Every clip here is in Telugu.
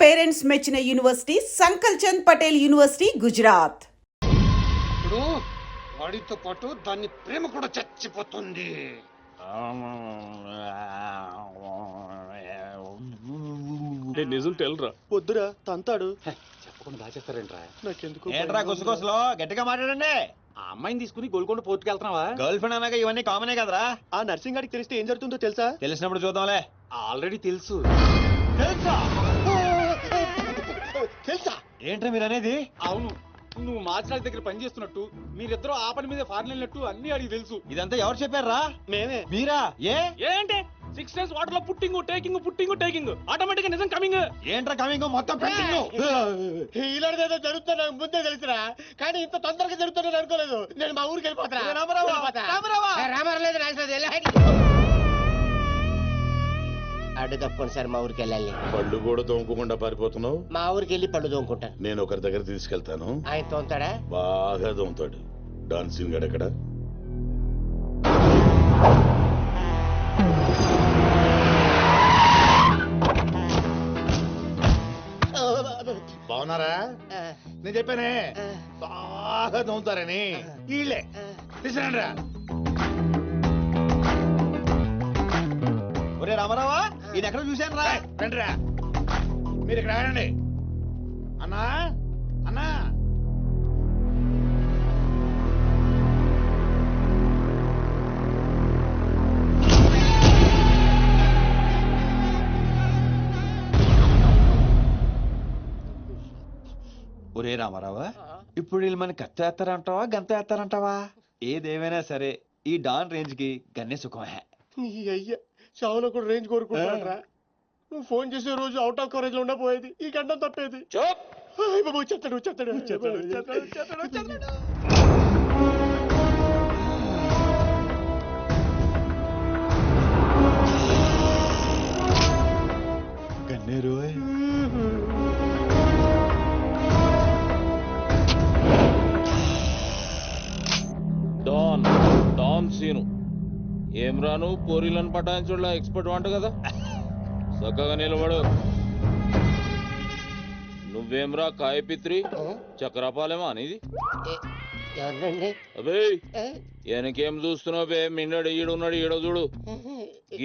పేరెంట్స్ మెచ్చిన యూనివర్సిటీ సంకల్ చంద్ పటేల్ యూనివర్సిటీ గుజరాత్. ఇప్పుడు వాడితో పాటు దాని ప్రేమ కూడా చచ్చిపోతుంది. నిజం తెలరా వద్దురా తంతాడు. చెప్పకుండా దాచేస్తారేంట్రా? నాకెందుకు ఏంట్రా గుసగుసలో గట్టిగా మాట్లాడండి. ఆ అమ్మాయిని తీసుకుని గోల్కొండ పోర్టుకి వెళ్తున్నావా? గర్ల్ ఫ్రెండ్ అనగా ఇవన్నీ కామనే కదరా. ఆ నర్సింగ్ గారికి తెలిస్తే ఏం జరుగుతుందో తెలుసా? తెలిసినప్పుడు చూద్దాంలే. ఆల్రెడీ తెలుసు. తెలుసా? తెలుసా? ఏంట్రా మీరు అనేది? అవును, నువ్వు మాచిరాజు దగ్గర పని చేస్తున్నట్టు, మీరిద్దరూ ఆ పని మీద ఫారెన్ వెళ్ళినట్టు అన్ని అడిగి తెలుసు. ఇదంతా ఎవరు చెప్పారా? మేమే. మీరా? ఏంటి 6 days వాటర్ లో పుట్టింగ్ టేకింగ్ ఆటోమేటిక్ నిజం కమింగ్. ఏంట్రా కమింగ్ మొత్తం పెండింగ్. ఇలాంటిదేదో జరుగుతుంది నాకు ముందే తెలుసురా, కానీ ఇంత తొందరగా జరుగుతుందని అనుకోలేదు. నేను మా ఊరికి వెళ్ళిపోతా. అడ్డు తప్పకుండా సార్ మా ఊరికి వెళ్ళాలి. పళ్ళు కూడా తోముకోకుండా పారిపోతున్నావు. మా ఊరికి వెళ్ళి పళ్ళు తోముకుంటాను. నేను ఒకరి దగ్గర తీసుకెళ్తాను, ఆయన తోముతాడా? బాగా తోముతాడు. డాన్సింగ్ గడ ఎక్కడ? బాగున్నారా? నేను చెప్పానే బాగా తోముతారని. వీళ్ళే తీసుకురండిరా. ఒరే రామారావా, ఇది ఎక్కడ చూశాను రా. రండిరా, మీరు ఇక్కడ ఆగండి. అన్నా అన్నా, ఒరే రామారావా, ఇప్పుడు వీళ్ళు మన కత్తి వేస్తారంటావా గంత వేస్తారంటావా? ఏదేమైనా సరే ఈ డాన్ రేంజ్ కి గన్నే సుఖమే. నీ అయ్యా చావులో కూడా రేంజ్ కోరుకుంటారా? నువ్వు ఫోన్ చేసే రోజు అవుట్ ఆఫ్ కవరేజ్ లో ఉండపోయేది, ఈ గండం తప్పేది. చెప్తాడు. గన్నే రోయ్. డాన్ సీను ఏం రాను పోరీలను పటాయించుడులా ఎక్స్పర్ట్ వంట కదా. చక్కగా నిలబడు. నువ్వేమ్రా కాయపిత్రి చక్రపాలేమా అనేది? ఎవరండి? అబే వెనకేం చూస్తున్నావు బే? మిన్నడు ఈడున్నాడు, ఈడ చూడు.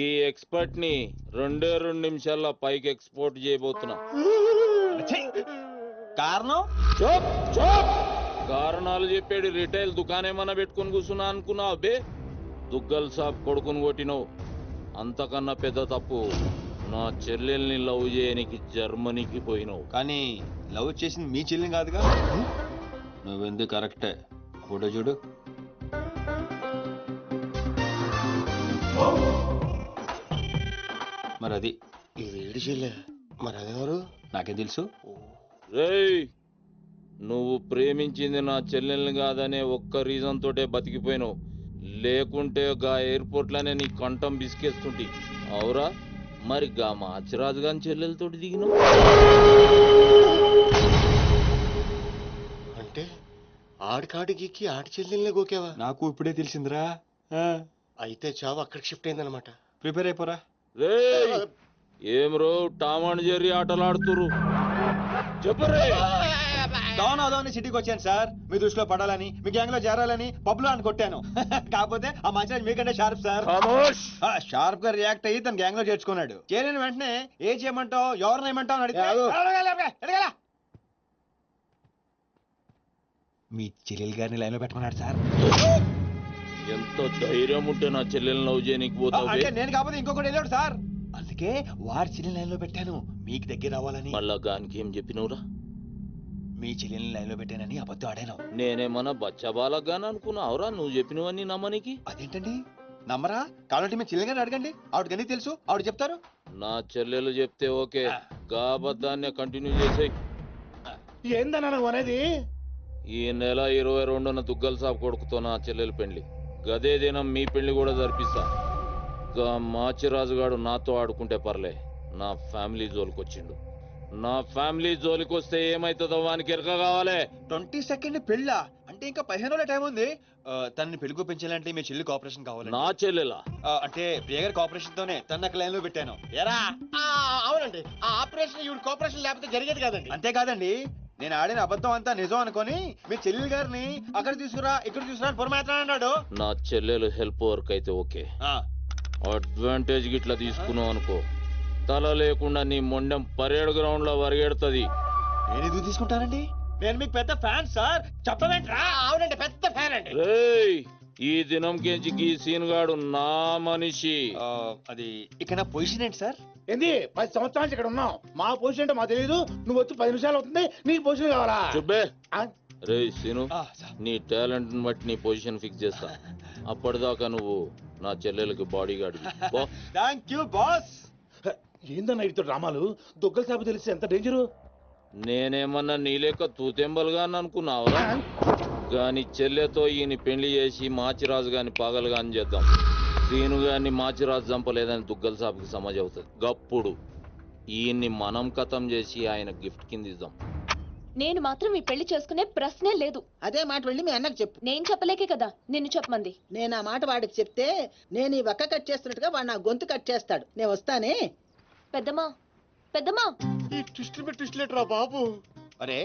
ఈ ఎక్స్పర్ట్ ని 2 నిమిషాల్లో పైకి ఎక్స్పోర్ట్ చేయబోతున్నా. కారణం? కారణాలు చెప్పాడు. రిటైల్ దుకాణేమన్నా పెట్టుకుని కూర్చున్నా అనుకున్నావు బే? దుగ్గల్ సాబ్ కొడుకుని కొట్టినవు. అంతకన్నా పెద్ద తప్పు నా చెల్లెల్ని లవ్ చేయనికి జర్మనీకి పోయినావు. కానీ లవ్ చేసింది మీ చెల్లిని కాదుగా. నువ్వెందుకు కరెక్టే. ఫోటో చూడు. మరి అది ఈ వేడి చెల్లె, మరి అదెవరు? నాకే తెలుసు. రేయ్, నువ్వు ప్రేమించింది నా చెల్లెల్ని కాదనే ఒక్క రీజన్ తోటే బతికిపోయినావు. లేకుంటే గా ఎయిర్పోర్ట్ లోనే నీ కంఠం బిసికేస్తుంటి. అవురా? మరి గా మాచిరాజు గాని చెల్లెలతోటి దిగినావు. అంటే ఆడికాడికి ఆడి చెల్లెల్ని గోకేవా? నాకు ఇప్పుడే తెలిసిందిరా. అయితే చావు అక్కడికి షిఫ్ట్ అయిందనమాట. ప్రిపేర్ అయిపోరా. రేయ్, ఏం రో టామ్ అండ్ జెర్రీ ఆటలాడుతురు? చెప్పరే. డౌన్ అవుదామని సిటీకి వచ్చాను సార్, మీ దృష్టిలో పడాలని, మీ గ్యాంగ్ లో చేరాలని పబ్ లో అని కొట్టాను. కాకపోతే ఆ మంచి మీకంటే షార్ప్ సార్. షార్ప్ గా రియాక్ట్ అయ్యి తన గ్యాంగ్ లో చేర్చుకున్నాడు. చేరిన వెంటనే ఏ చేయమంటావు, ఎవరిని ఏమంటావు అని అడిగితే మీ చెల్లెలు గారిని లైన్ లో పెట్టమన్నాడు సార్. ఎంత ధైర్యం ఉంటే నా చెల్లెల్ని లవ్ చేయనికి పోతావు? అంటే నేను కాకపోతే ఇంకొకటి వెళ్ళాడు సార్, అందుకే వారి చెల్లెలు లైన్ లో పెట్టాను మీకు దగ్గర రావాలని. మళ్ళా గానికి ఏం చెప్పినవురా? మీ చెల్లెల్ని లైన్ లో పెట్టానని అబద్ధం ఆడాను. నేనేమన్నా బచ్చబాలగాని అనుకున్నావురా నువ్వు చెప్పినవన్నీ నమ్మనికి? అదేంటండి నమ్మరా? కాబట్టి మీ చెల్లెలు అడగండి, ఆవిడకన్నీ తెలుసు, ఆవిడ చెప్తారు. నా చెల్లెలు చెప్తే ఓకే, గా అబద్ధాన్ని కంటిన్యూ చేసేయి. ఏందన్నా నువ్వు అనేది? ఈ నెల 22న దుగ్గల్ సాబ్ కొడుకుతో నా చెల్లెలు పెళ్లి. గదే దినం మీ పెళ్లి కూడా జరిపిస్తా. గా మాచిరాజుగాడు నాతో ఆడుకుంటే పర్లే, నా ఫ్యామిలీ జోలికొచ్చిండు. నా ఫ్యామిలీ జోలికి వస్తే ఏమైతుందో వానికి ఎరక కావాలి. 22nd పెళ్ళా? అంటే అంటే ఇంకా 15 రోజుల టైం ఉంది. తనని పెళ్లి పెంచాలంటే మీ చెల్లి కోఆపరేషన్ కావాలి. నా చెల్లెలా? అంటే ప్రియ గారి కోఆపరేషన్ తోనే తన లైన్ లో పెట్టాను. ఎరా అవునండి, ఆ ఆపరేషన్ ఈవిడ కోఆపరేషన్ లేకపోతే జరిగేది కాదండి. అంతేకాదండి, నేను ఆడిన అబద్ధం అంతా నిజం అనుకొని మీ చెల్లెలు గారిని అక్కడ తీసుకురా ఇక్కడ తీసుకురా అని పొరమాట్లాడు. నా చెల్లెలు హెల్ప్ వర్క్ అయితే ఓకే. అడ్వాంటేజ్ గిట్లా తీసుకున్నావు అనుకో, తల లేకుండా నీ మొండెం పరేడ్ గ్రౌండ్ లో వరిగెడుతుంది. నేను ఎందుకు తీసుకుంటానండి? నేను మీకు పెద్ద ఫ్యాన్ సార్, చెప్పవేంట్రా? అవునండి, పెద్ద ఫ్యాన్ అండి. రేయ్, ఈ దినం కెంచి ఈ సీన్ గాడు నా మనిషి. అది ఇక నా పొజిషన్ ఏంటి సార్? ఏంది 10 సంవత్సరాల నుంచి ఇక్కడ ఉన్నావు, మా పొజిషన్ ఏంటో మాకు తెలియదు. నువ్వు వచ్చి 10 నిమిషాలు అవుతుంది, నీకు పొజిషన్ కావాలా? చుబ్బే. ఆ? రేయ్ సీను, సార్. నీ టాలెంట్ బట్టి నీ పొజిషన్ ఫిక్స్ చేస్తా. అప్పటిదాకా నువ్వు నా చెల్లెలకి bodyguard. Thank you boss. ఏందన్న ఇటు డ్రామాలు? దొగ్గల సాబు తెలిస్తే ఎంత డేంజరు. నేనేమన్నా నీ లెక్క తూతెంబలుగా అనుకున్నావురా? గాని చెల్లెతో ఈయన పెళ్లి చేసి మాచిరాజు గాని పాగలు గాని చేద్దాం. సీను గాని మాచిరాజు చంపలేదని దుగ్గల సాబుకి సమాజ్ అవుతుంది. గప్పుడు ఈయన్ని మనం కథం చేసి ఆయన గిఫ్ట్ కింద ఇద్దాం. నేను మాత్రం ఈ పెళ్లి చేసుకునే ప్రశ్నే లేదు. అదే మాట వెళ్ళి మీ అన్నకు చెప్పు. నేను చెప్పలేకే కదా నిన్ను చెప్పమంది. నేను ఆ మాట వాడికి చెప్తే నేను ఈ వక్క కట్ చేస్తున్నట్టుగా వాడు నా గొంతు కట్ చేస్తాడు. నేను వస్తానే. పెద్దమ్మా, పెద్దమ్మా, ఈ ట్విస్ట్ లేటరా బాబు. అరే,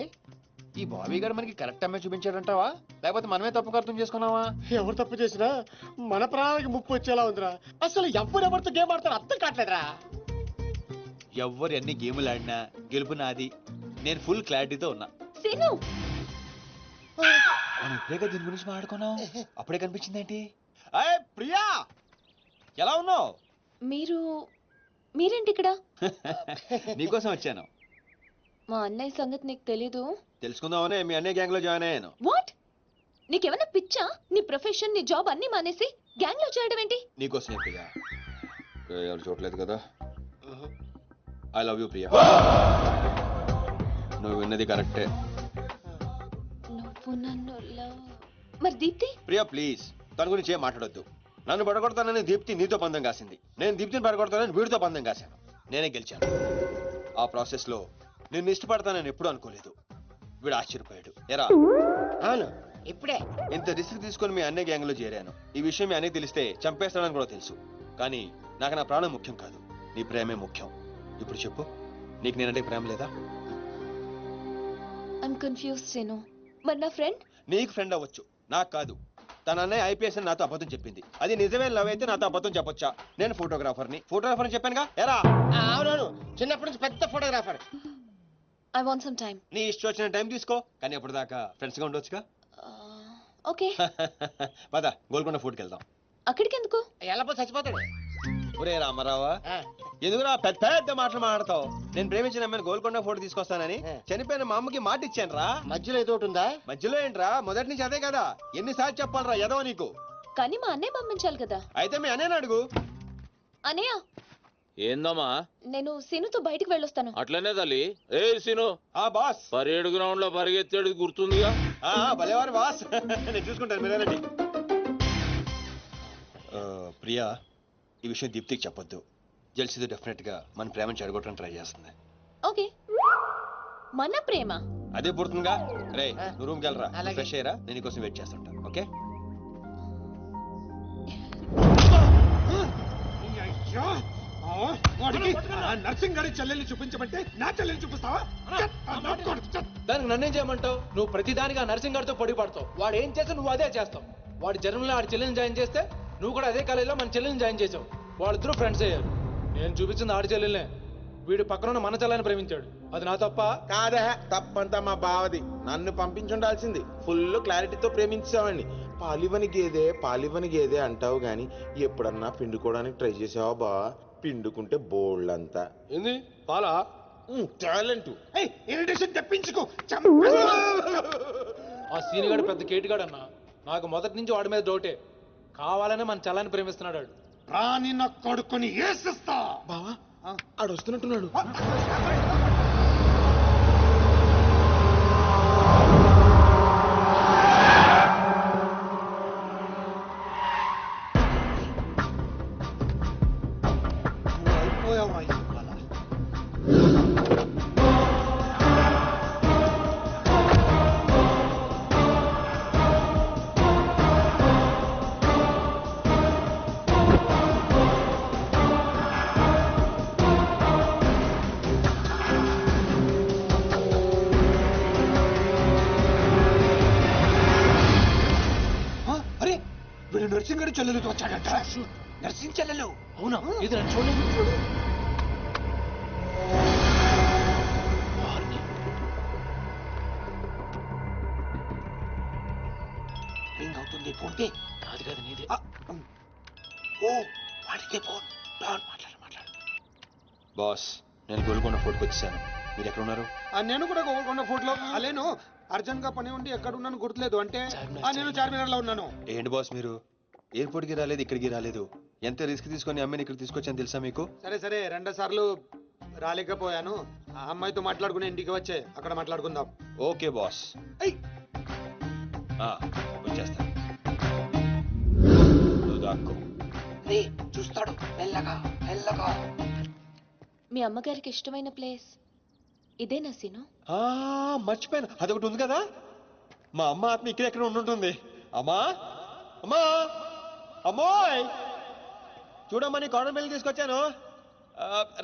ఈ బాబీ గారు మనకి కరెక్ట్ అమ్మాయి చూపించాడంటావా, లేకపోతే మనమే తప్పుగా అర్థం చేసుకున్నావా? ఎవరు తప్పు చేసినా మన ప్రాణానికి ముప్పు వచ్చేలా ఉందిరా. అసలు ఎవరెవరితో గేమ్ ఆడతారు అర్థం కావట్లేదురా. ఎవరు ఎన్ని గేములు ఆడినా గెలుపు నాది. నేను ఫుల్ క్లారిటీతో ఉన్నా. సీను, మనం ఇప్పుడే దీని గురించి మాట్లాడుకున్నాం, అప్పుడే కనిపించిందేంటి? అయ్ ప్రియా, ఎలా ఉన్నావు? మీరేంటి ఇక్కడ? నీకోసం వచ్చాను. మా అన్నయ్య సంగతి నీకు తెలీదు. తెలుసుకుందామనే మీ అన్నయ్య గ్యాంగ్ లో జాయిన్ అయ్యాను. వాట్? నీకేమైనా పిచ్చా? నీ ప్రొఫెషన్, నీ జాబ్ అన్ని మానేసి గ్యాంగ్ లో చేయడం ఏంటి? నీకోసమే ప్రియా. ఎవరు చూడలేదు కదా. I love you Priya. నువ్వు విన్నది కరెక్టే. నువ్వు నన్ను మరి దీప్తి? ప్రియా ప్లీజ్, తన గురించి ఏం మాట్లాడొద్దు. నన్ను పడగొడతానని దీప్తి నీతో పందెం కాసింది. నేను దీప్తిని పడగొడతానని వీడితో పందెం కాశాను. నేనే గెలిచాను. ఆ ప్రాసెస్ లో నిన్ను ఇష్టపడతానని ఎప్పుడు అనుకోలేదు. వీడు ఆశ్చర్యపోయాడు. ఎరా? అవును, ఇప్పుడే. ఇంత రిస్క్ తీసుకొని మీ అన్నయ్య గ్యాంగ్ లో చేరాను. ఈ విషయం మీ అన్నయ్య తెలిస్తే చంపేస్తానని కూడా తెలుసు. కానీ నాకు నా ప్రాణం ముఖ్యం కాదు, నీ ప్రేమే ముఖ్యం. ఇప్పుడు చెప్పు, నీకు నేనంటే ప్రేమ లేదా? I'm confused Seenu. మరి నా ఫ్రెండ్? నీకు ఫ్రెండ్ అవ్వచ్చు, నాకు కాదు. తన అన్నయ్య ఐపీఎస్ అని నాతో అబద్ధం చెప్పింది. అది నిజమే లవ్ అయితే నాతో అబద్ధం చెప్పొచ్చా? నేను ఫోటోగ్రాఫర్ని చెప్పానుగా. ఎరా? అవునవును, చిన్నప్పటి నుంచి పెద్ద photographer. I want some time. నీ ఇష్టం వచ్చిన టైం తీసుకో, కానీ అప్పటిదాకా ఫ్రెండ్స్ గా ఉండొచ్చుగా. ఓకే. పద గోల్కొండ ఫోర్ట్కి వెళ్దాం. అక్కడికి ఎందుకు? ఎలా చచ్చిపోతాడు. ఒరే రామారావా, ఎందుకురా పెద్ద పెద్ద మాటలు మాట్లాడతావు? నేను ప్రేమించిన అమ్మాయిని గోల్కొండ ఫోటో తీసుకొస్తానని చనిపోయిన మా అమ్మకి మాట ఇచ్చాను రా. మధ్యలో ఏదో ఒకటి ఉందా? మధ్యలో ఏంట్రా, మొదటి నుంచి అదే కదా. ఎన్నిసార్లు చెప్పాలరా ఎదవ నీకు? కానీ మా అన్నయ్య పంపించాలి కదా. అయితే మీ అన్నయ్యని అడుగు. అన్నయ్య, ఏందమ్మా? నేను సీనుతో బయటికి వెళ్ళొస్తాను. అట్లనే తల్లి. ఏ సీను, ఆ బాస్ పరేడ్ గ్రౌండ్ లో పరిగెత్తేది గుర్తుందిగా? భలేవారు బాస్. నేను చూసుకుంటాను, మీరేనండి. ప్రియా, ఈ విషయం దీప్తికి చెప్పొద్దు. జెల్సీతో డెఫినెట్ గా మన ప్రేమను చెడగొట్టడానికి ట్రై చేస్తుంది. ఓకే. మన ప్రేమ అదే పుడుతుందిగా. రే, నువ్వు రూమ్కి వెళ్ళరా, అలాగే. ఫ్రెష్ అయ్యరా, నేను నీకోసం వెయిట్ చేస్తుంటా. ఓకే? వాడికి నర్సింగ్ గారి చెల్లెల్ని చూపించమంటే నా చెల్లెల్ని చూపిస్తావా? దానికి నన్నేం చేయమంటావు? నువ్వు ప్రతిదానిగా నర్సింగ్ గారితో పొడి పడతావు. వాడు ఏం చేస్తే నువ్వు అదే చేస్తావు. వాడి జన్మలో ఆడి చెల్లెని జాయిన్ చేస్తే నువ్వు కూడా అదే కాలేజీలో మన చెల్లెని జాయిన్ చేసావు. వాళ్ళిద్దరూ ఫ్రెండ్స్ అయ్యారు. నేను చూపించింది ఆడి చెల్లెల్నే. వీడు పక్కన మన చెల్లని ప్రేమించాడు. అది నా తప్ప కాదా? తప్పంతా మా బావది. నన్ను పంపించుండాల్సింది. ఫుల్ క్లారిటీతో ప్రేమించావండి. పాలివని గేదే అంటావు గాని ఎప్పుడన్నా పిండుకోవడానికి ట్రై చేసావా బా? పిండుకుంటే బోల్డ్ అంతా. ఏంది పాలా? టాలెంట్. ఇరిటేషన్ తెప్పించుకో. ఆ సీనిగాడు పెద్ద కేటుగాడు అన్న. నాకు మొదటి నుంచి వాడి మీద డౌటే. కావాలనే మన చెల్లని ప్రేమిస్తున్నాడు వాడు. రాని నా కొడుకుని ఏసిస్తా. బావా ఆడు వస్తున్నట్టున్నాడు. నరసింగడి చెల్లెలతో వచ్చాడట. నర్సింగ్ చెల్లెలు అవునా? ఇది నన్ను చూడలేదు. రింగ్ అవుతుంది. ఫోన్ పే కాదు కాదు నీదే. ఓ వాడితే ఫోన్. మాట్లాడు. బాస్, నేను గోల్కొండ ఫోర్ట్కి వచ్చేసాను. మీరు ఎక్కడ ఉన్నారు? నేను కూడా గోల్కొండ ఫోర్ట్ లో అలేను. అర్జెంట్ గా పని ఉండి ఎక్కడ ఉన్నాను గుర్తులేదు అంటే నేను చార్మినార్ లో ఉన్నాను. ఏంటి బాస్ మీరు ఎయిర్పోర్ట్ కి రాలేదు, ఇక్కడికి రాలేదు. ఎంత రిస్క్ తీసుకొని అమ్మాయిని ఇక్కడ తీసుకొచ్చాను తెలుసా మీకు? సరే 2 సార్లు రాలేకపోయాను. ఆ అమ్మాయితో మాట్లాడుకుని ఇంటికి వచ్చే అక్కడ మాట్లాడుకుందాం. Okay boss. వచ్చేస్తా. నువ్వు దాక్కో. రే చూస్తాడు. మెల్లగా. మీ అమ్మగారికి ఇష్టమైన ప్లేస్ ఇదేనా సీను? మర్చిపోయాను, అదొకటి ఉంది కదా. మా అమ్మ ఆత్మ ఇక్కడెక్కడ ఉండుంటుంది. అమ్మా అమ్మోయ్, చూడమ్మా నీ కాటన్ బిల్ తీసుకొచ్చాను.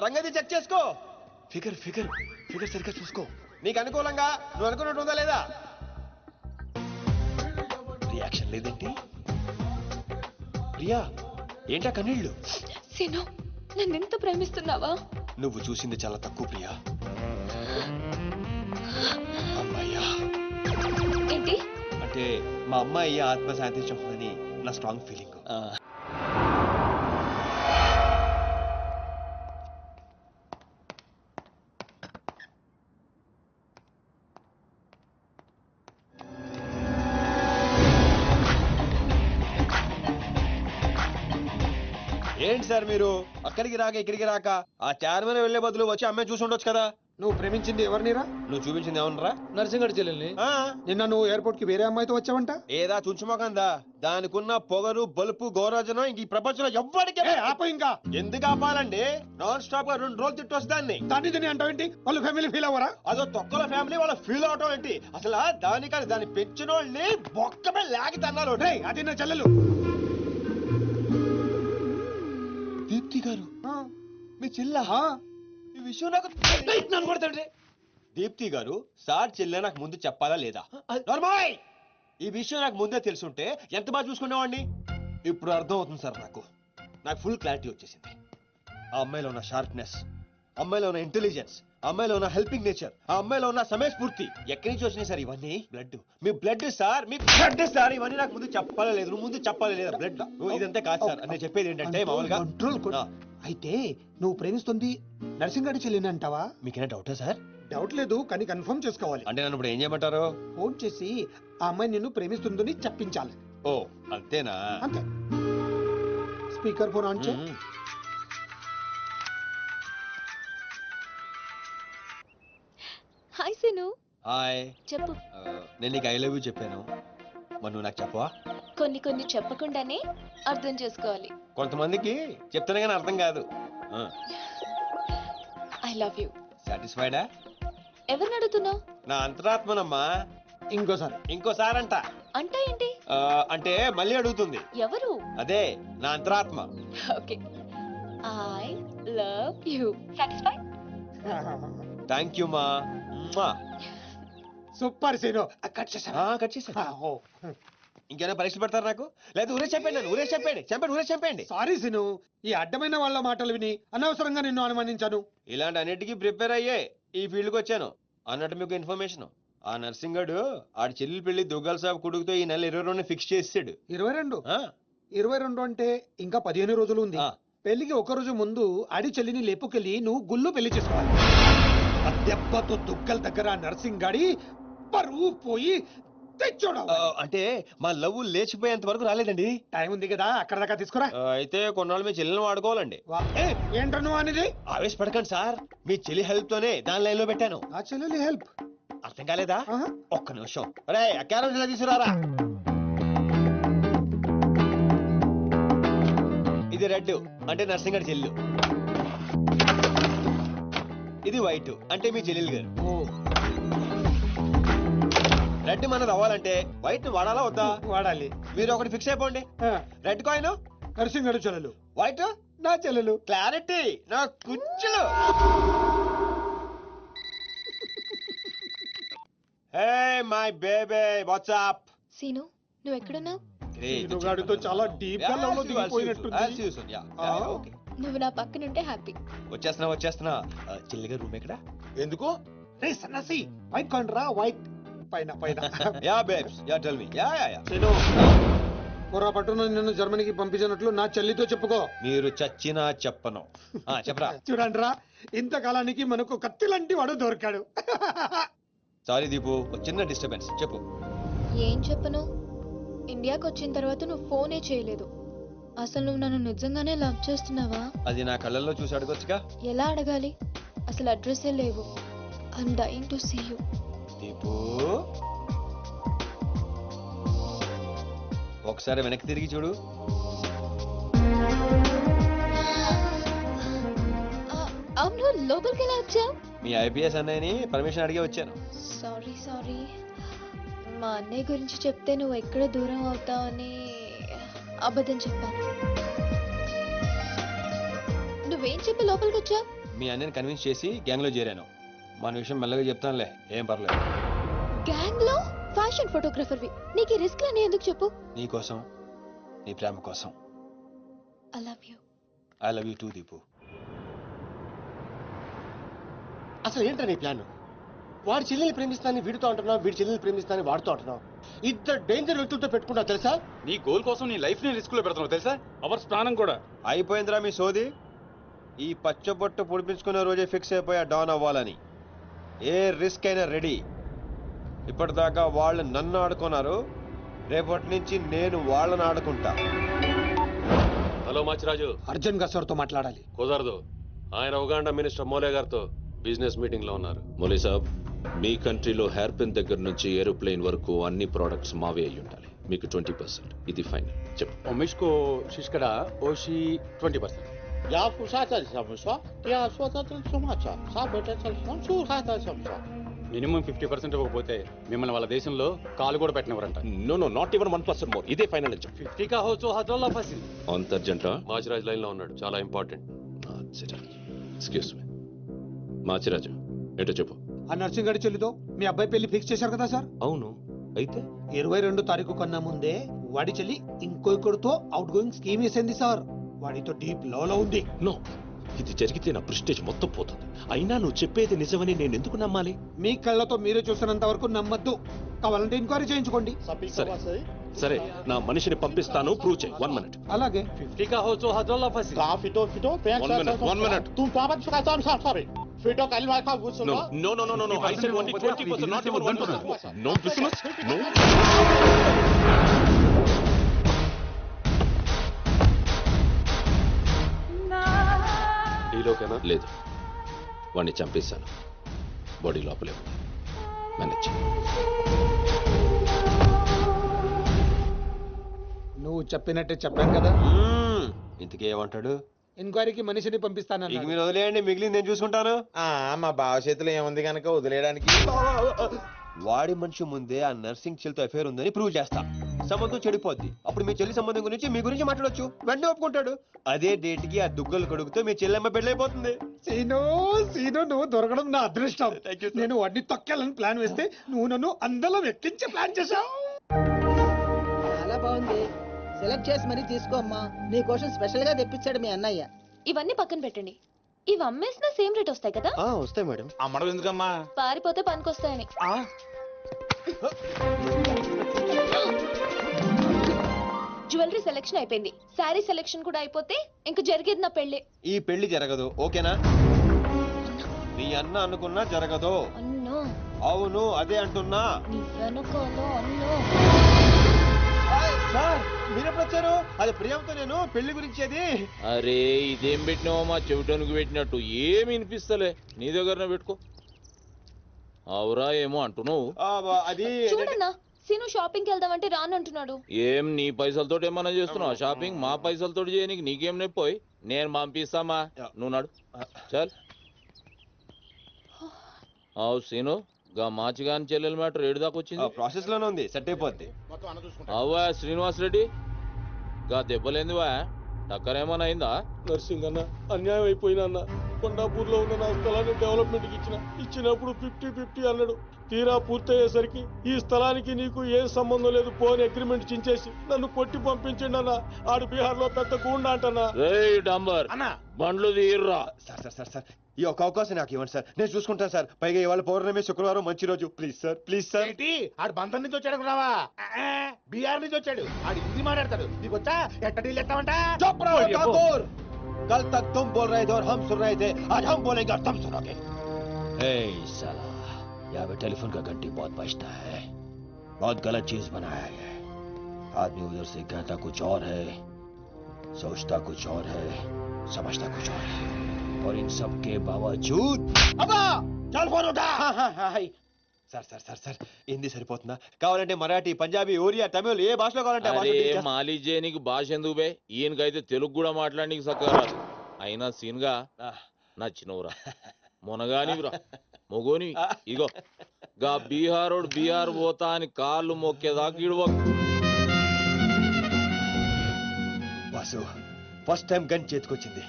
రంగది చెక్ చేసుకో. ఫిగర్ సరిగ్గా చూసుకో. నీకు అనుకూలంగా నువ్వు అనుకున్నట్టు ఉందా లేదా? రియాక్షన్ లేదేంటి? ప్రియా, ఏంటా కన్నీళ్ళు? సీను, నన్నెంత ప్రేమిస్తున్నావా? నువ్వు చూసింది చాలా తక్కువ ప్రియా. అమ్మాయ్యా ఏంటి అంటే మా అమ్మాయి ఆత్మ శాంతించని నా స్ట్రాంగ్ ఫీలింగ్. ఏంటి సార్ మీరు అక్కడికి రాక ఇక్కడికి రాక ఆ చార్మినార్ వెళ్లే బదులు వచ్చి అమ్మాయి చూసి ఉండొచ్చు కదా. నువ్వు ప్రేమించింది ఎవరినిరా? నువ్వు చూపించింది ఏమన్నారా? నర్సింగడి చెల్లెల్ని. నిన్న నువ్వు ఎయిర్పోర్ట్ కి వేరే అమ్మాయితో వచ్చావంట. ఏదా చుంచుమోకందా? దానికున్న పొగరు బలుపు గౌరాజనం ఇంక ఈ ప్రపంచంలో ఎవ్వడికి ఆపో ఇంకా. ఎందుకు ఆపాలండి? నాన్ స్టాప్ గా 2 రోజులు తిట్టొచ్చు దాన్ని. దాన్ని అంటావేంటి? వాళ్ళు ఫ్యామిలీ ఫీల్ అవ్వరా? అదో తొక్కల ఫ్యామిలీ వాళ్ళ ఫీల్ అవటం ఏంటి? అసలు దానికని దాన్ని పెంచిన వాళ్ళని బొక్కమే లాగి తన్నారు. అది నా చెల్లెలు దీప్తి గారు. మీ చెల్ల ఈ విషయం నాకు నన్ను కొడతాడు. దీప్తి గారు సార్ చెల్లె నాకు ముందు చెప్పాలా లేదా? నార్మల్ ఈ విషయం నాకు ముందే తెలుసుంటే ఎంత బాగా చూసుకునేవాడిని. ఇప్పుడు అర్థం అవుతుంది సార్. నాకు ఫుల్ క్లారిటీ వచ్చేసింది. ఆ అమ్మాయిలో ఉన్న షార్ప్నెస్, అమ్మాయిలో ఉన్న ఇంటెలిజెన్స్, అమ్మాయిలో ఉన్న హెల్పింగ్ నేచర్, ఆ అమ్మాయిలో ఉన్న సమయస్ఫూర్తి ఎక్కడి నుంచి వచ్చినాయి సార్ ఇవన్నీ? బ్లడ్, మీ బ్లడ్ సార్, మీ బ్లడ్ సార్. ఇవన్నీ నాకు ముందు చెప్పాలా లేదు? నువ్వు ముందు చెప్పాలా లేదా? బ్లడ్ ఇదంతా కాదు సార్. నేను చెప్పేది ఏంటంటే మామూలుగా అయితే నువ్వు ప్రేమిస్తుంది నర్సింగడి చెల్లిని అంటావా? మీకేనా డౌటా సార్? డౌట్ లేదు, కానీ కన్ఫర్మ్ చేసుకోవాలి. అంటే నన్ను ఇప్పుడు ఏం చేయమంటారు? ఫోన్ చేసి ఆ అమ్మాయి నిన్ను ప్రేమిస్తుందని చెప్పించాలి. ఓ అంతేనా? అంతే. స్పీకర్ ఫోన్ ఆన్ చేయి. హాయ్ సీను. హాయ్. చెప్పు. నేను నీకు ఐ లవ్ యూ చెప్పాను, మరి నువ్వు నాకు చెప్పవా? కొన్ని చెప్పకుండానే అర్థం చేసుకోవాలి. కొంతమందికి చెప్తానే కానీ అర్థం కాదు. I love you. సాటిస్ఫైడా? ఎవరిని అడుగుతున్నావు? నా అంతరాత్మనమ్మా. ఇంకోసారి అంట. అంటే ఏంటి? అంటే మళ్ళీ అడుగుతుంది. ఎవరు? అదే నా అంతరాత్మ. Okay. I love you. Satisfy? Thank you మా. Super scene. కట్ చేశాను. ఇంకేమైనా పరీక్షలు పెడతారు నాకు? లేదా ఊరే చెప్పండి. ఊరే చెప్పండి. సారీ సీను, ఈ అడ్డమైన వాళ్ళ మాటలు విని అనవసరంగా నిన్ను అనుమానించాను. ఇలాంటి అన్నిటికీ ప్రిపేర్ అయ్యే ఈ ఫీల్డ్కి వచ్చాను. అన్నట్టు మీకు ఇన్ఫర్మేషన్, ఆ నర్సింగడు ఆడి చెల్లి పెళ్లి దుగ్గాల సాబ్ కొడుకుతో ఈ నెల 22 ఫిక్స్ చేసాడు. 22 అంటే ఇంకా 15 రోజులు ఉంది. పెళ్లికి ఒక రోజు ముందు ఆడి చెల్లిని లేపుకెళ్ళి నువ్వు గుళ్ళు పెళ్లి చేసుకోవాలి. దెబ్బతో దుగ్గల దగ్గర నర్సింగ్ గాడి పరువు పోయి తెచ్చోడు. అంటే మా లవ్ లేచిపోయేంత వరకు రాలేదండి. టైం ఉంది కదా, అక్కడ దాకా తీసుకురా. అయితే కొన్నాళ్ళు మీ చెల్లెని వాడుకోవాలండి. ఏంటో నువ్వు అనేది? ఆవేశపడకండి సార్, మీ చెల్లి హెల్ప్ తోనే దాని లైన్ లో పెట్టాను. ఆ చెల్లెలి హెల్ప్ అర్థం కాలేదా? ఒక్క నిమిషం. అరే క్యారెట్ ఇలా తీసుకురారా. ఇది రెడ్ అంటే నర్సింగడి చెల్లు, ఇది వైట్ అంటే మీ చెల్లెలు గారు. రెడ్ మనది అవ్వాలంటే వైట్ వాడాలా వద్దా? వాడాలి. మీరు ఒకటి ఫిక్స్ అయిపోండి. రెడ్ కాయిన్ నర్సింగడు చెల్లెలు, వైట్ నా చెల్లెలు. క్లారిటీ నా కుచ్చులు. Hey my baby, what's up? Seenu, నువ్వు ఎక్కడున్నావు? సీనుగాడితో చాలా డీప్ గా లవ్ లో దిగిపోయినట్టుంది. నువ్వు నా పక్కనుంటే హ్యాపీ. వచ్చేస్తున్నా చిల్లిగా రూమ్ ఎక్కడ? ఎందుకు? రే సన్నాసి వైట్ కొండ్రా వైట్ పైన పైన. Yeah babes yeah tell me yeah yeah yeah. Seenu పొరపాటున నిన్ను జర్మనీకి పంపించినట్లు నా చెల్లితో చెప్పుకో. మీరు చచ్చినా చెప్పను. చెప్పరా. చూడండిరా ఇంతకాలానికి మనకు కత్తి లాంటి వాడు దొరికాడు. సారీ దీపు, ఒక చిన్న డిస్టర్బెన్స్. చెప్పు. ఏం చెప్పను? ఇండియాకి వచ్చిన తర్వాత నువ్వు ఫోనే చేయలేదు. అసలు నువ్వు నన్ను నిజంగానే లవ్ చేస్తున్నావా? అది నా కళ్ళల్లో చూసి అడగొచ్చుగా. ఎలా అడగాలి? అసలు అడ్రస్సే లేవు. I'm dying to see you. Deepu ఒకసారి వెనక్కి తిరిగి చూడు. అవును, లోపలికి ఎలా వచ్చావు? మీ ఐపీఎస్ అన్నయ్యని పర్మిషన్ అడిగి వచ్చాను. సారీ మా అన్నయ్య గురించి చెప్తే నువ్వు ఎక్కడ దూరం అవుతావని అబద్ధం చెప్పాను. నువ్వేం చెప్పి లోపలికి వచ్చావు? మీ అన్నయ్యని కన్విన్స్ చేసి గ్యాంగ్ లో చేరాను. మన విషయం మెల్లగా చెప్తానులే, ఏం పర్లేదు. గ్యాంగ్ లో ఫ్యాషన్ ఫోటోగ్రఫర్వి, నీకు రిస్క్ అని ఎందుకు చెప్పు? నీ కోసం, నీ ప్రేమ కోసం. I love you. I love you two Deepu. అసలు ఏంటో నీ ప్లాన్? వాడి చెల్లెల్ని ప్రేమిస్తానని వీడితో అంటున్నావు, వీడి చెల్లెల్ని ప్రేమిస్తానని వాడితో అంటున్నావు. ఇద్దరు డేంజర్ వ్యక్తులతో పెట్టుకుంటావు తెలుసా? నీ గోల్ కోసం నీ లైఫ్ ని రిస్క్ లో పెడుతున్నావు తెలుసా? అవర్స్ ప్రాణం కూడా. అయిపోయిందిరా మీ సోది. ఈ పచ్చబొట్టు పొడిపించుకునే రోజే ఫిక్స్ అయిపోయా డాన్ అవ్వాలని. ఏ రిస్క్ అయినా రెడీ. ఇప్పటిదాకా వాళ్ళు నన్ను ఆడుకున్నారు, రేపటి నుంచి నేను వాళ్ళని ఆడుకుంటా. హలో మాచిరాజు, అర్జున్ గా సార్తో మాట్లాడాలి. కుదరదు. ఆయన ఉగాండా మినిస్టర్ మోలే గారితో బిజినెస్ మీటింగ్ లో ఉన్నారు. మోలీ సాబ్, మీ కంట్రీలో హెయిర్ పిన్ దగ్గర నుంచి ఏరోప్లేన్ వరకు అన్ని ప్రోడక్ట్స్ మావే అయి ఉండాలి. మీకు 20%. ఇది ఫైనల్. చెప్పు. ఒమిష్కో శిష్కడ ఓషి 20%. యా పుషాచా సమస్య యా స్వతత్ర సమాచ సాబెట చల్సం సుహాత సమస్య. మినిమం 50% ఇవ్వకపోతే మిమ్మల్ని వాళ్ళ దేశంలో కాలు కూడా పెట్టినవరంట. No no, not even 1% more. ఇదే ఫైనల్ అని చెప్పు. 50 కా హో తో హజోలా ఫసి. అంతర్జంట మాచిరాజ్ లైన్ లో ఉన్నాడు, చాలా ఇంపార్టెంట్. Excuse me. మాచిరాజు, ఏంటో చెప్పు. ఆ నర్సింగ్ గారి చెల్లితో మీ అబ్బాయి పెళ్లి ఫిక్స్ చేశారు కదా సార్? అవును, అయితే 22 తారీఖు కన్నా ముందే వాడి చెల్లి ఇంకొకరితో అవుట్ గోయింగ్ స్కీమ్ వేసింది సార్. వాడితో డీప్ లో ఉంది. నో, ఇది జరిగితే నా ప్రెస్టేజ్ మొత్తం పోతుంది. అయినా నువ్వు చెప్పేది నిజమని నేను ఎందుకు నమ్మాలి? మీ కళ్ళతో మీరే చూసినంత వరకు నమ్మద్దు. కావాలంటే ఎంక్వైరీ చేయించుకోండి. సరే, నా మనిషిని పంపిస్తాను, ప్రూవ్ చేయి. 1 minute. అలాగే 50 కా హో తో హజోలా ఫసి. కా ఫిటో ఫిటో ప్యాంట్ 1 minute. తుమ్ పాపట్ సుఖా సారీ ఫిటో కలిమా కా గుసో. No, no, no, no, no, no. I said only 20%, not even 1%. No business. No. డీలోకేనా? లేదు, వాడిని చంపేశాను. బాడీ లోపలే ఉంది. మేనేజ్. నువ్వు చెప్పినట్టే చెప్పాను కదా. ఇంతకీ ఏమంటాడు? ఎంక్వైరీకి మనిషిని పంపిస్తానన్నా. ఇక మీరు వదిలేయండి, మిగిలింది నేను చూసుకుంటాను. మా బావ చేతిలో ఏముంది కనుక వదిలేయడానికి. వాడి మనిషి ముందే ఆ నర్సింగ్ చెల్లితో అఫేర్ ఉందని ప్రూవ్ చేస్తా. సంబంధం చెడిపోద్ది. అప్పుడు మీ చెల్లి సంబంధం గురించి మీ గురించి మాట్లాడొచ్చు. వెంటనే ఒప్పుకుంటాడు. అదే డేట్ కి ఆ దుగ్గలు కొడుకుతో మీ చెల్లెమ్మ పెళ్ళైపోతుంది. సీను నువ్వు దొరకడం నా అదృష్టం. నేను వాడిని తొక్కాలని ప్లాన్ వేస్తే నువ్వు నన్ను అందరం ఎక్కించే ప్లాన్ చేశావు. చాలా బాగుంది. సెలెక్ట్ చేసి మరీ తీసుకో అమ్మా. నీ కోసం స్పెషల్ గా తెప్పించాడు మీ అన్నయ్య. ఇవన్నీ పక్కన పెట్టండి. ఇవి అమ్మేసిన సేమ్ రేట్ వస్తాయి కదా? వస్తాయి మేడం. అమ్మడం ఎందుకమ్మా? పారిపోతే పనికొస్తాయని. జ్యువెలరీ సెలెక్షన్ అయిపోయింది. శారీ సెలెక్షన్ కూడా అయిపోతే ఇంక జరిగేది నా పెళ్లి. ఈ పెళ్లి జరగదు, ఓకేనా? నీ అన్న అనుకున్నా జరగదు. అన్నో. అవును, అదే అంటున్నా. నీ వెనకాల అన్నో. సార్ మీరెప్పుడు వచ్చారు? అది ప్రియాంతో నేను పెళ్లి గురించి. అది అరే, ఇదేం పెట్టినావో మా చెవిటోనికి పెట్టినట్టు ఏమి వినిపిస్తలే. నీ దగ్గరనే పెట్టుకో. అవురా ఏమో అంటున్నావు. అది చూడన్నా, సీను షాపింగ్ కి వెళ్దామంటే రానంటున్నాడు. ఏం నీ పైసలతో ఏమన్నా చేస్తున్నావు షాపింగ్? మా పైసలతో చేయనీకి నీకేం నొప్పోయి? నేను పంపిస్తామా, నువ్వు నాడు. చల్. అవు సీను, గా మాచిగాని చెల్లెల మ్యాటర్ ఏడు దాకా వచ్చింది. ప్రాసెస్ లోనే ఉంది, సెట్ అయిపోద్ది. అవ్వా శ్రీనివాస్ రెడ్డి, గా దెబ్బలేందివా? టక్కరేమన్నా అయిందా? నర్సింగ్ అన్న అన్యాయం అయిపోయినా అన్న. కొండాపూర్లో ఉన్న నా స్థలాన్ని డెవలప్మెంట్కి ఇచ్చినప్పుడు 50-50 అన్నాడు. తీరా పూర్తయ్యేసరికి ఈ స్థలానికి నీకు ఏం సంబంధం లేదు పోని అగ్రిమెంట్ చించేసి నన్ను కొట్టి పంపించండి అన్న. ఆడు బీహార్ లో పెద్ద గూండా అంటన్నా. రేయ్ డంబర్ అన్న బండ్లు తీర్రా. సార్ ఈ ఒక్క అవకాశం నాకు ఇవ్వండి సార్, నేను చూసుకుంటాను సార్. పైగా ఇవాళ పౌర్ణమి, శుక్రవారం మంచి రోజు. Please sir. ఏంటి ఆడు బంధం నుంచి వచ్చాడు రావా? బీహార్ నుంచి వచ్చాడు. ఆడు హిందీ మాట్లాడతాడు. నీకు వచ్చా ఎట్ట డీల్ ఎత్తామంటా? कल तक तुम बोल रहे थे और हम सुन रहे थे, आज हम बोलेंगे और तुम सुनोगे. साला यहाँ पे टेलीफोन का घंटी बहुत बजता है. बहुत गलत चीज बनाया है. आदमी उधर से कहता कुछ और है, सोचता कुछ और है, समझता कुछ और है. और इन सब के बावजूद अब्बा चल फोन उठा. సార్ హిందీ సరిపోతుందా? కావాలంటే మరాఠీ, పంజాబీ, ఒరియా, తమిళ్ ఏ భాషలో కావాలంటే ఆ భాషలో అరే teach చేస్తా. మాలిజే నీకు భాష ఎందుకు బే? ఈయనకైతే తెలుగు కూడా మాట్లాడనీకి చక్కగా రాదు. అయినా సీన్గా నచ్చినవురా, మునగానివిరా, మొగోని. ఇగో గా బీహారోడు బీహార్ పోతా అని కాళ్ళు మొక్కేదాకా ఇడవకు. వాసు ఫస్ట్ టైం గన్ చేతికొచ్చింది.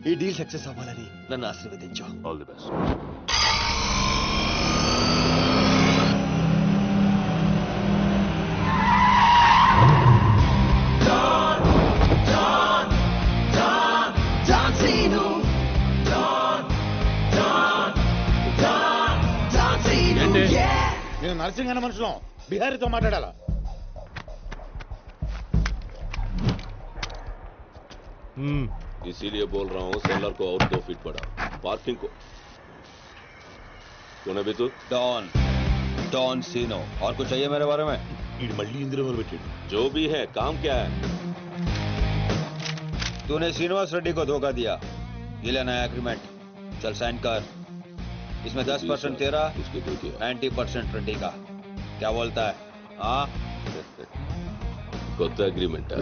ఈ డీల్ సక్సెస్ అవ్వాలని నన్ను ఆశీర్వదించు. All the best. నేను నర్సింగ్ అన్న మనుషులం బిహారీతో మాట్లాడాలా? इसीलिए बोल रहा हूँ सेलर को और 2 फीट बढ़ा, पार्किंग को. कौन है बे तू? डॉन सीनो. और कुछ चाहिए मेरे बारे में? మళ్ళీ ఇందులో మొదలు పెట్టాడు. जो भी है काम क्या है? तूने श्रीनिवास रेड्डी को धोखा दिया. ये लेना है एग्रीमेंट. चल साइन कर. इसमें 10% तेरा, उसके दो दिया. 90% रेड्डी का. क्या बोलता है? हाँ కొత్త అగ్రిమెంట్.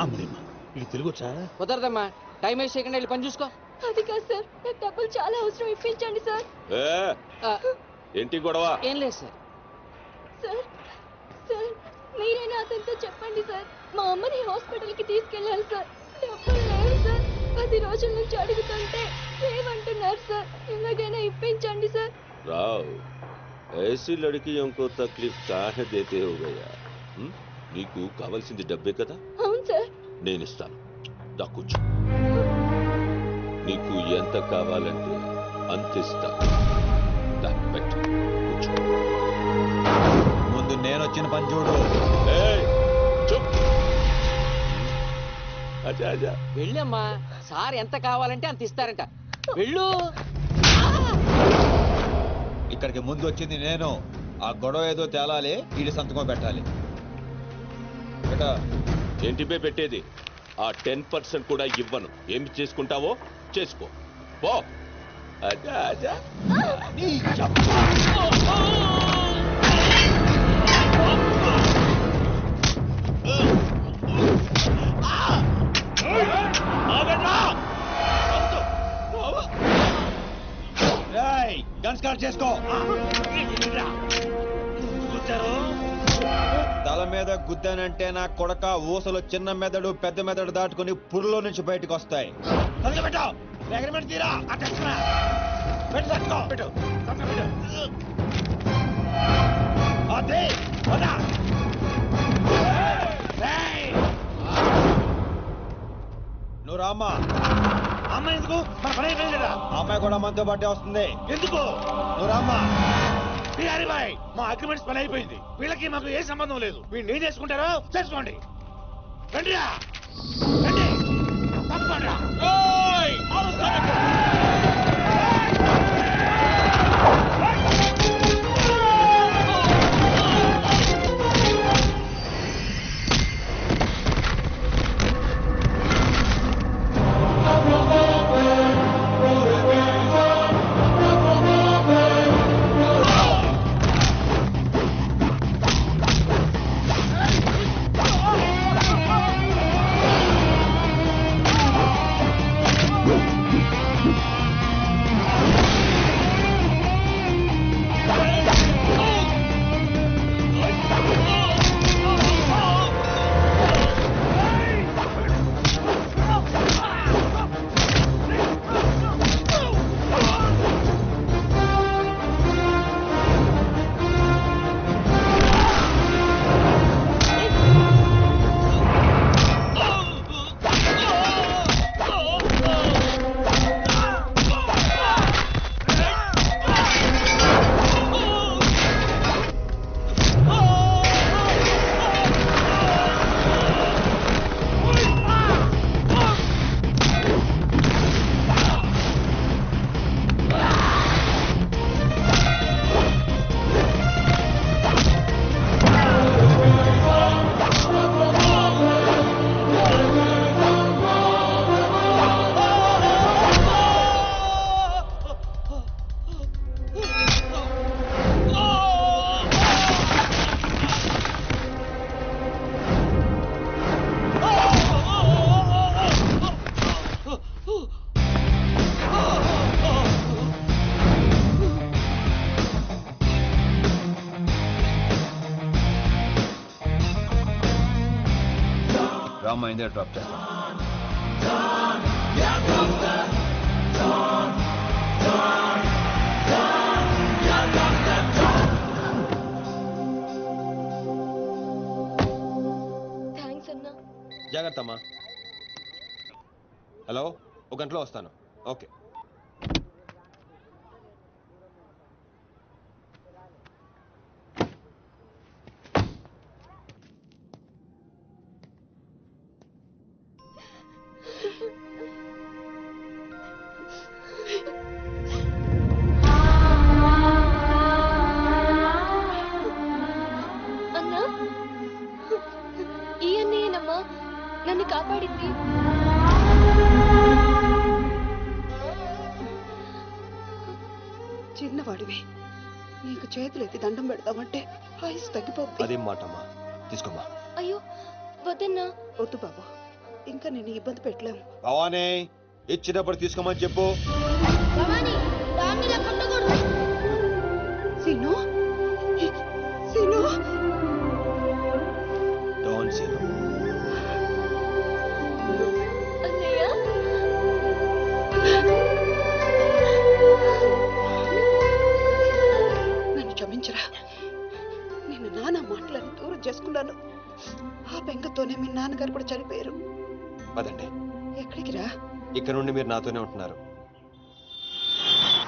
అమ్మేమ్మా ఇది తెలుగు వచ్చా? కుదరదమ్మా, టైం వేస్ట్ చేయకుండా వెళ్ళి పని చూసుకో. అది కాదు సార్, నాకు డబ్బులు చాలా అవసరం, ఇప్పించండి సార్. ఏంటి గొడవ? ఏం లేదు సార్. సార్ మీరైనా అతనితో చెప్పండి సార్, మా అమ్మని హాస్పిటల్కి తీసుకెళ్ళాలి సార్. డబ్బులు లేవు సార్, 10 రోజుల నుంచి అడుగుతుంటే లేవంటున్నారు సార్. ఎలాగైనా ఇప్పించండి సార్. రావ్ ऐसी लड़कियों को तकलीफ काहे देते हो गया? నీకు కావాల్సింది డబ్బే కదా? అవును సార్. నేను ఇస్తాను, దా కూర్చో. నీకు ఎంత కావాలంటే అంత ఇస్తా. దా పెట్టు, కూర్చో. ముందు నేను వచ్చిన పని చూడు. ఏయ్, చూప్. అచ్చా అచ్చా. వెళ్ళమ్మా, సార్ ఎంత కావాలంటే అంత ఇస్తారంట. వెళ్ళు. ఇక్కడికి ముందు వచ్చింది నేను. ఆ గొడవ ఏదో తేలాలి, వీడి సంతకం పెట్టాలి. ఏంటి బే పెట్టేది? ఆ 10% కూడా ఇవ్వను. ఏమి చేసుకుంటావో చేసుకో, పో. అచ్చా అచ్చా. గన్ స్టార్ట్ చేసుకో. తల మీద గుద్దానంటే నా కొడక ఊసలు చిన్న మెదడు పెద్ద మెదడు దాటుకుని పురులో నుంచి బయటకు వస్తాయి. నువ్వు రామ్మా. అమ్మాయి ఎందుకు? మన పని అయిపోయిందా? అమ్మాయి కూడా మనతో పాటే వస్తుంది. ఎందుకు? నువ్వు రామ్మా. బిహారీ బాయ్, మా అగ్రిమెంట్స్ పని అయిపోయింది. వీళ్ళకి మాకు ఏ సంబంధం లేదు. వీళ్ళు ఏం చేసుకుంటారో చేసుకోండి. రండిరా, రండి, తప్పకుండా. డ్రామా అయిందే డ్రాప్ చేస్తాం. థ్యాంక్స్ అన్నా. జాగ్రత్త అమ్మా. హలో, ఒక గంటలో వస్తాను. ఓకే. అన్నా, ఈ అన్నయ్యనమ్మా నన్ను కాపాడింది. చిన్నవాడివి, నీకు చేతులెత్తి దండం పెడతామంటే ఆయుస్ తగ్గిపోతుంది. అదేం మాట అమ్మా, తీసుకోమ్మా. అయ్యో వద్దన్నా. వద్దు బాబు, ఇంకా నేను ఇబ్బంది పెట్టలేము. భవానీ, ఇచ్చినప్పుడు తీసుకోమని చెప్పు. సీను, సీను, డోంట్ సీను. అన్నయ్య, నన్ను క్షమించరా. నేను నాన్న మాటలను దూరం చేసుకున్నాను. ఆ బెంగతోనే మీ నాన్నగారు కూడా చనిపోయారు. పదండి, ఎక్కడికి రా? ఇక్కడ నుండి మీరు నాతోనే ఉంటున్నారు.